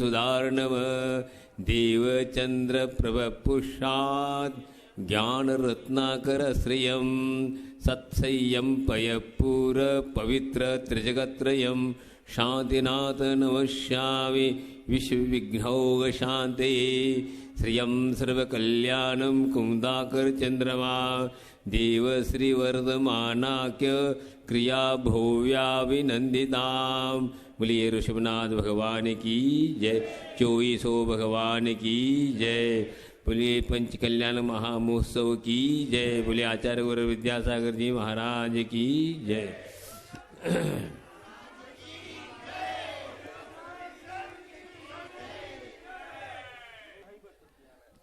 सुधार्णव देवचंद्र प्रभपुषात् ज्ञानरत्नाकर श्रियं सत्सय्यं पयपूर पवित्र त्रिजगत्रयं शांतिनाथ नमस्यामि विश्वविघ्नौघ शांतये श्रियं सर्वकल्याणं कुमुदाकर चंद्रमा देव श्रीवर्धमानाक्य क्रिया भोव्याभिनंदितां। बोलिए ऋषभनाथ भगवान की जय, 2400 भगवान की जय। बोलिए पंच कल्याण महामहोत्सव की जय। बोलिए आचार्य गुरु विद्यासागर जी महाराज की जय।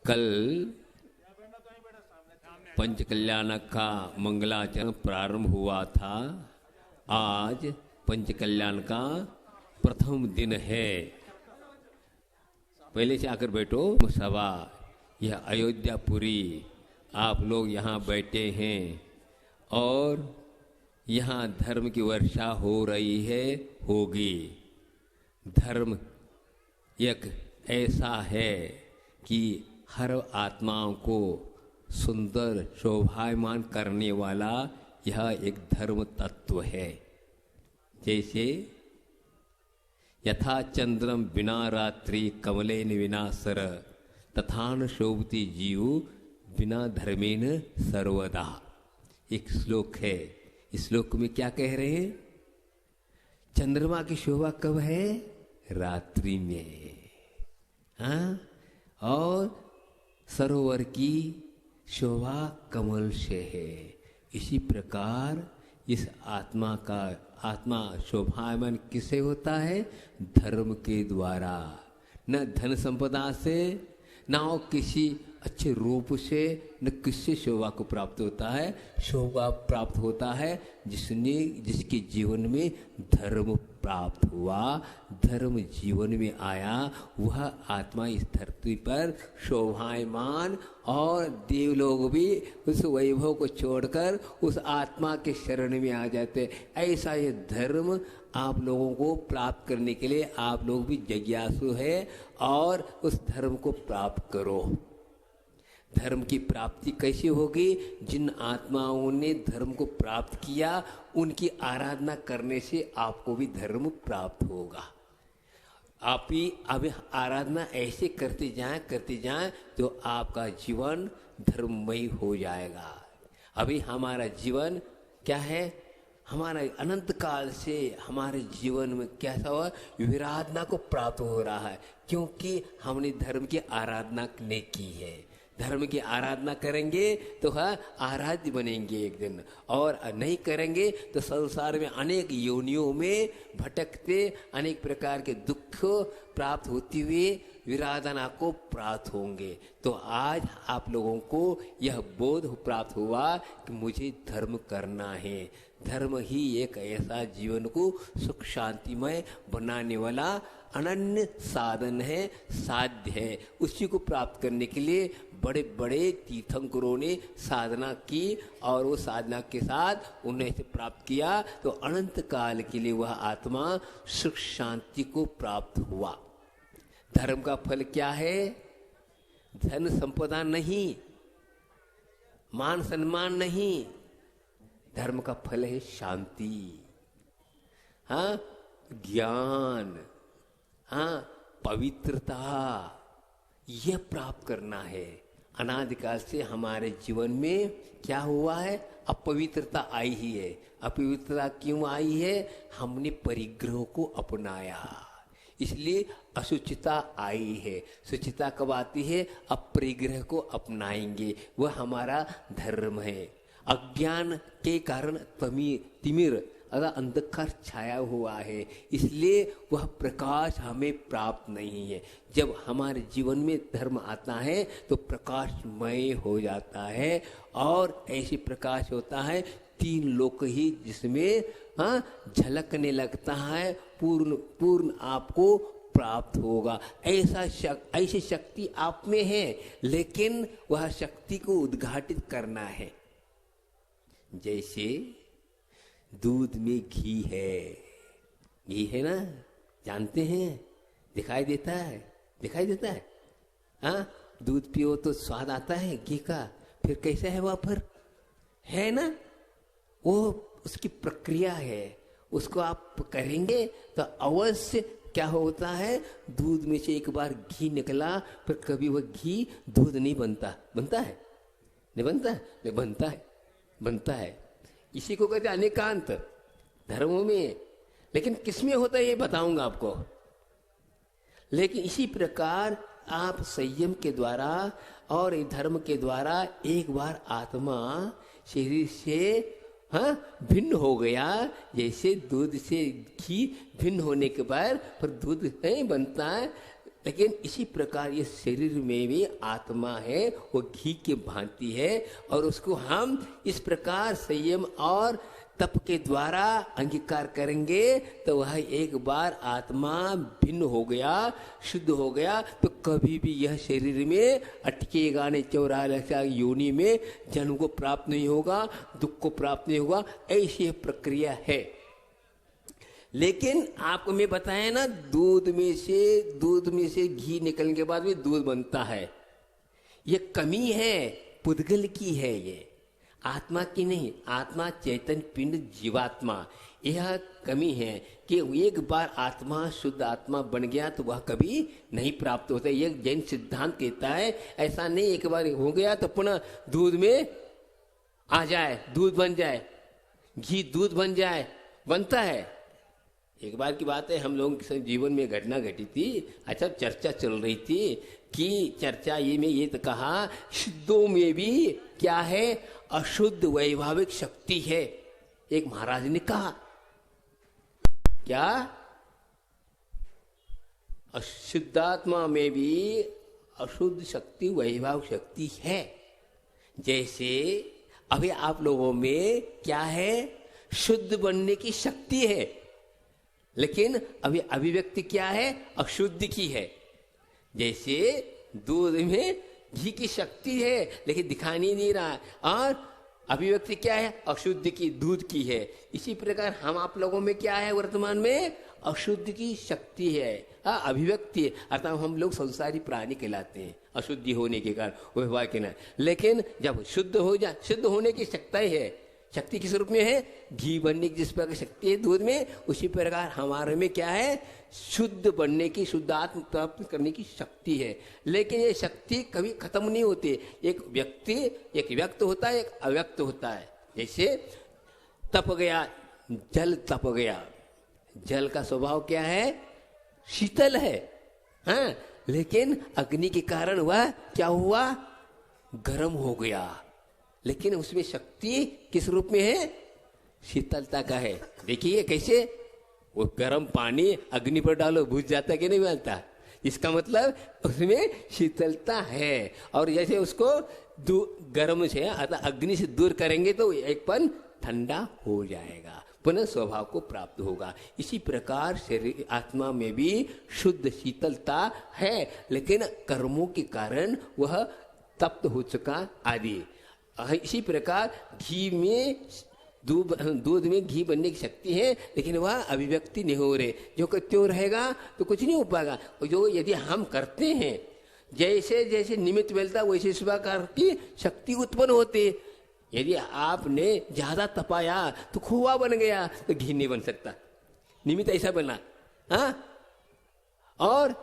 कल पंच कल्याण का मंगलाचरण प्रारंभ हुआ था। आज पंच कल्याण का प्रथम दिन है। पहले से आकर बैठो। सभा यह अयोध्यापुरी, आप लोग यहाँ बैठे हैं और यहाँ धर्म की वर्षा हो रही है, होगी। धर्म एक ऐसा है कि हर आत्माओं को सुंदर शोभायमान करने वाला यह एक धर्म तत्व है। जैसे यथा चंद्रम बिना रात्रि कमलेन विना सर तथान शोभति जीव बिना धर्मेन सर्वदा। एक श्लोक है। इस श्लोक में क्या कह रहे हैं? चंद्रमा की शोभा कब है? रात्रि में। हाँ, और सरोवर की शोभा कमल से है। इसी प्रकार इस आत्मा शोभायमान किसे होता है? धर्म के द्वारा। न धन संपदा से, न किसी अच्छे रूप से, न किससे शोभा को प्राप्त होता है। शोभा प्राप्त होता है जिसके जीवन में धर्म प्राप्त हुआ, धर्म जीवन में आया, वह आत्मा इस धरती पर शोभायमान, और देवलोग भी उस वैभव को छोड़कर उस आत्मा के शरण में आ जाते। ऐसा ये धर्म आप लोगों को प्राप्त करने के लिए आप लोग भी जिज्ञासु है और उस धर्म को प्राप्त करो। धर्म की प्राप्ति कैसे होगी? जिन आत्माओं ने धर्म को प्राप्त किया उनकी आराधना करने से आपको भी धर्म प्राप्त होगा। आप ही अभी आराधना ऐसे करते जाएं तो आपका जीवन धर्ममय हो जाएगा। अभी हमारा जीवन क्या है? हमारा अनंत काल से हमारे जीवन में कैसा हुआ? विराधना को प्राप्त हो रहा है, क्योंकि हमने धर्म की आराधना नहीं की है। धर्म की आराधना करेंगे तो आराध्य बनेंगे एक दिन, और नहीं करेंगे तो संसार में अनेक योनियों में भटकते अनेक प्रकार के दुख प्राप्त होते हुए विराधना को प्राप्त होंगे। तो आज आप लोगों को यह बोध प्राप्त हुआ कि मुझे धर्म करना है। धर्म ही एक ऐसा जीवन को सुख शांतिमय बनाने वाला अनन्य साधन है, साध्य है। उसी को प्राप्त करने के लिए बड़े बड़े तीर्थंकरों ने साधना की, और वो साधना के साथ उन्हें से प्राप्त किया तो अनंत काल के लिए वह आत्मा सुख शांति को प्राप्त हुआ। धर्म का फल क्या है? धन संपदा नहीं, मान सम्मान नहीं। धर्म का फल है शांति, हाँ, ज्ञान, हाँ, पवित्रता। यह प्राप्त करना है। अनादिकाल से हमारे जीवन में क्या हुआ है? अपवित्रता आई ही है। अपवित्रता क्यों आई है? हमने परिग्रह को अपनाया, इसलिए अशुचिता आई है। शुचिता कब आती है? अपरिग्रह को अपनाएंगे, वह हमारा धर्म है। अज्ञान के कारण तिमिर अगर अंधकार छाया हुआ है, इसलिए वह प्रकाश हमें प्राप्त नहीं है। जब हमारे जीवन में धर्म आता है तो प्रकाशमय हो जाता है, और ऐसे प्रकाश होता है तीन लोक ही जिसमें झलकने लगता है, पूर्ण आपको प्राप्त होगा। ऐसी शक्ति आप में है, लेकिन वह शक्ति को उद्घाटित करना है। जैसे दूध में घी है, घी है ना, जानते हैं? दिखाई देता है, दिखाई देता है। हाँ, दूध पियो तो स्वाद आता है घी का, फिर कैसा है वाफर, है ना? वो उसकी प्रक्रिया है, उसको आप करेंगे तो अवश्य क्या होता है, दूध में से एक बार घी निकला, फिर कभी वह घी दूध नहीं बनता। बनता है? नहीं बनता है? नहीं बनता है, बनता है। इसी को कहते हैं अनेकांत धर्मों में। लेकिन किसमें होता है ये बताऊंगा आपको। लेकिन इसी प्रकार आप संयम के द्वारा और धर्म के द्वारा एक बार आत्मा शरीर से भिन्न हो गया, जैसे दूध से घी भिन्न होने के बाद फिर दूध नहीं बनता है। लेकिन इसी प्रकार ये शरीर में भी आत्मा है, वो घी की भांति है, और उसको हम इस प्रकार संयम और तप के द्वारा अंगीकार करेंगे तो वह एक बार आत्मा भिन्न हो गया, शुद्ध हो गया, तो कभी भी यह शरीर में अटकेगा नहीं, 84 योनि में जन्म को प्राप्त नहीं होगा, दुख को प्राप्त नहीं होगा। ऐसी प्रक्रिया है। लेकिन आपको मैं बताया ना, दूध में से घी निकलने के बाद भी दूध बनता है। ये कमी है, पुद्गल की है, ये आत्मा की नहीं। आत्मा चैतन्य पिंड जीवात्मा, यह कमी है कि एक बार आत्मा शुद्ध आत्मा बन गया तो वह कभी नहीं प्राप्त होता। यह जैन सिद्धांत कहता है ऐसा नहीं एक बार हो गया तो पुनः दूध में आ जाए, दूध बन जाए, घी दूध बन जाए, बनता है। एक बार की बात है, हम लोगों के जीवन में घटना घटी थी। अच्छा, चर्चा चल रही थी कि चर्चा ये में ये तो कहा शुद्धों में भी क्या है, अशुद्ध वैभाविक शक्ति है। एक महाराज ने कहा क्या, अशुद्धात्मा में भी अशुद्ध शक्ति वैभाविक शक्ति है। जैसे अभी आप लोगों में क्या है, शुद्ध बनने की शक्ति है, लेकिन अभी अभिव्यक्ति क्या है, अशुद्ध की है। जैसे दूध में घी की शक्ति है लेकिन दिखाई नहीं रहा है, और अभिव्यक्ति क्या है, अशुद्ध की, दूध की है। इसी प्रकार हम आप लोगों में क्या है, वर्तमान में अशुद्ध की शक्ति है, अभिव्यक्ति है। अर्थात हम लोग संसारी प्राणी कहलाते हैं अशुद्धि होने के कारण, व्यवहार के ना। लेकिन जब शुद्ध हो जाए, शुद्ध होने की शक्ति है। शक्ति किस रूप में है, घी बनने की जिस प्रकार शक्ति है दूध में, उसी प्रकार हमारे में क्या है, शुद्ध बनने की, शुद्ध आत्म प्राप्त करने की शक्ति है। लेकिन ये शक्ति कभी खत्म नहीं होती। एक व्यक्ति, एक व्यक्त होता है, एक अव्यक्त होता है। जैसे तप गया, जल तप गया, जल का स्वभाव क्या है, शीतल है, हाँ, लेकिन अग्नि के कारण वह क्या हुआ, गर्म हो गया। लेकिन उसमें शक्ति किस रूप में है, शीतलता का है। देखिए कैसे, वो गर्म पानी अग्नि पर डालो बुझ जाता कि नहीं बनता, इसका मतलब उसमें शीतलता है। और जैसे उसको गर्म से अर्थात अग्नि से दूर करेंगे तो एक पन ठंडा हो जाएगा, पुनः स्वभाव को प्राप्त होगा। इसी प्रकार शरीर आत्मा में भी शुद्ध शीतलता है, लेकिन कर्मों के कारण वह तप्त हो चुका आदि। इसी प्रकार घी में, दूध में घी बनने की शक्ति है, लेकिन वह अभिव्यक्ति नहीं हो रहे। जो क्यों रहेगा तो कुछ नहीं हो पाएगा। जो यदि हम करते हैं, जैसे जैसे निमित्त मिलता वैसे इस प्रकार की शक्ति उत्पन्न होती। यदि आपने ज्यादा तपाया तो खोआ बन गया, तो घी नहीं बन सकता, निमित्त ऐसा बना। हाँ, और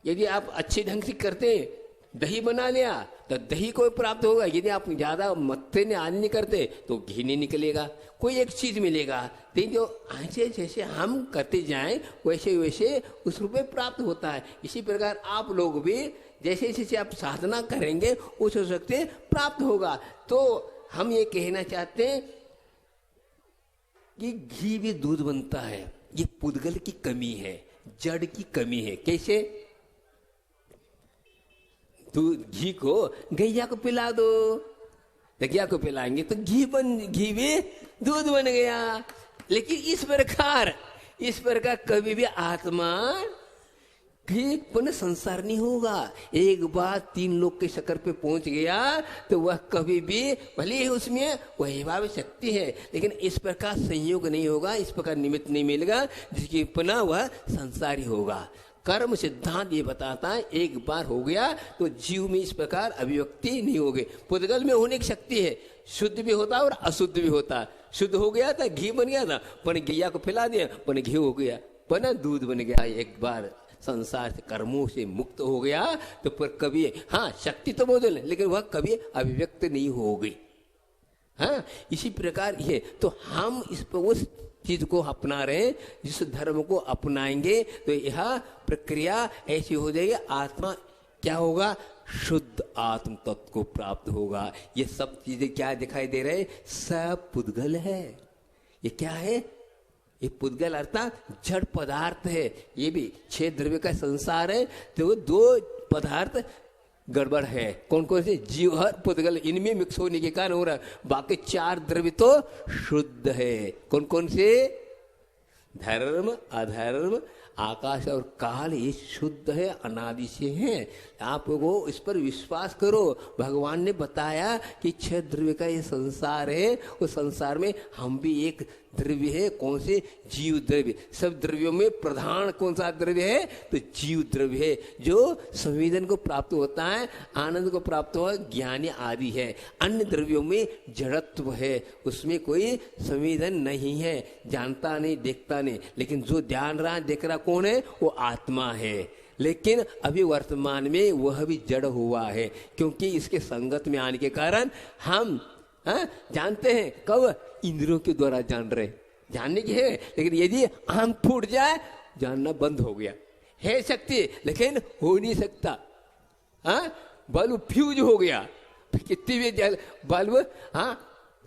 यदि आप अच्छे ढंग से करते, दही बना लिया तो दही को प्राप्त होगा। यदि आप ज्यादा मत्थे ने आदि नहीं करते तो घी नहीं निकलेगा, कोई एक चीज मिलेगा। तो जो ऐसे जैसे हम करते जाएं वैसे वैसे उस रूप में प्राप्त होता है। इसी प्रकार आप लोग भी जैसे जैसे आप साधना करेंगे उस शक्ति प्राप्त होगा। तो हम ये कहना चाहते हैं कि घी भी दूध बनता है, ये पुद्गल की कमी है, जड़ की कमी है। कैसे, घी को गैया को पिला दो, गैया को पिलाएंगे तो घी भी दूध बन गया। लेकिन इस प्रकार कभी भी आत्मा घी पुनः संसार नहीं होगा। एक बार 3 लोक के शिखर पे पहुंच गया तो वह कभी भी, भले ही उसमें वैभव शक्ति है, लेकिन इस प्रकार संयोग नहीं होगा, इस प्रकार निमित्त नहीं मिलेगा जिसकी पुनः वह संसारी होगा। कर्म सिद्धांत ये बताता है एक बार हो गया तो जीव में इस प्रकार अभिव्यक्ति नहीं होगी। पुद्गल में होने की शक्ति है, शुद्ध भी होता है और अशुद्ध भी होता है। शुद्ध हो गया था, घी बन गया था, पर गैया को फैला दिया, पर घी हो गया, पर दूध बन गया। एक बार संसार से कर्मों से मुक्त हो गया तो पर कभी, हाँ शक्ति तो बोल, लेकिन वह कभी अभिव्यक्त नहीं होगी। हाँ, इसी प्रकार ये तो हम इस पर उस चीज को अपना रहे हैं, जिस धर्म को अपनाएंगे तो यह प्रक्रिया ऐसी हो जाएगी, आत्मा क्या होगा, शुद्ध आत्म तत्व को प्राप्त होगा। ये सब चीजें क्या दिखाई दे रहे हैं, सब पुद्गल है। ये क्या है, ये पुद्गल अर्थात जड़ पदार्थ है। ये भी 6 द्रव्य का संसार है, तो 2 पदार्थ गड़बड़ है। कौन कौन से, जीव हर पुद्गल, इनमें मिक्स होने के कारण हो रहा है। बाकी 4 द्रव्य तो शुद्ध है। कौन कौन से, धर्म अधर्म आकाश और काल, ये शुद्ध है, अनादि से है। आप लोगों इस पर विश्वास करो। भगवान ने बताया कि 6 द्रव्य का ये संसार है, उस संसार में हम भी एक द्रव्य है। कौन से, जीव द्रव्य। सब द्रव्यों में प्रधान कौन सा द्रव्य है, तो जीव द्रव्य है, जो संवेदन को प्राप्त होता है, आनंद को प्राप्त हुआ, ज्ञानी आदि है। अन्य द्रव्यों में जड़त्व है, उसमें कोई संवेदन नहीं है, जानता नहीं, देखता नहीं। लेकिन जो ध्यान रहा देख रहा कौन है, वो आत्मा है। लेकिन अभी वर्तमान में वह भी जड़ हुआ है, क्योंकि इसके संगत में आने के कारण हम जानते हैं। कब, इंद्रियों के द्वारा जान रहे, जानने की है। लेकिन यदि आंख फूट जाए, जानना बंद हो गया। है शक्ति, लेकिन हो नहीं सकता। बल्ब फ्यूज हो गया, कितनी भी जल बल्ब,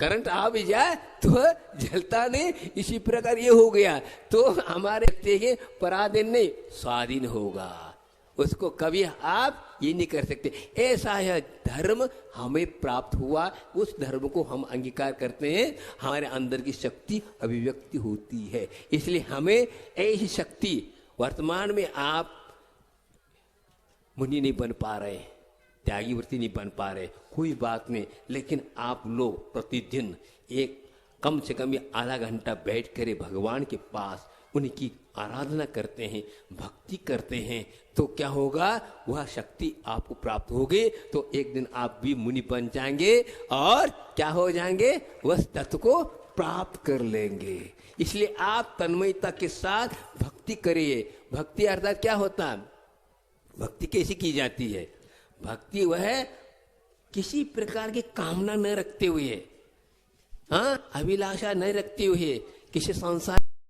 करंट आ भी जाए तो जलता नहीं। इसी प्रकार ये हो गया, तो हमारे व्यक्ति के पराधीन नहीं, स्वाधीन होगा। उसको कभी आप ये नहीं कर सकते। ऐसा यह धर्म हमें प्राप्त हुआ, उस धर्म को हम अंगीकार करते हैं, हमारे अंदर की शक्ति अभिव्यक्ति होती है। इसलिए हमें ऐसी शक्ति, वर्तमान में आप मुनि नहीं बन पा रहे, त्यागी व्रती नहीं बन पा रहे, कोई बात नहीं। लेकिन आप लोग प्रतिदिन एक कम से कम आधा घंटा बैठ कर भगवान के पास उनकी आराधना करते हैं, भक्ति करते हैं, तो क्या होगा, वह शक्ति आपको प्राप्त होगी। तो एक दिन आप भी मुनि बन जाएंगे और क्या हो जाएंगे, वह तत्व को प्राप्त कर लेंगे। इसलिए आप तन्मयता के साथ भक्ति करिए। भक्ति अर्थात क्या होता है, भक्ति कैसी की जाती है, भक्ति वह किसी प्रकार की कामना न रखते हुए, अभिलाषा न रखते हुए, किसी संसार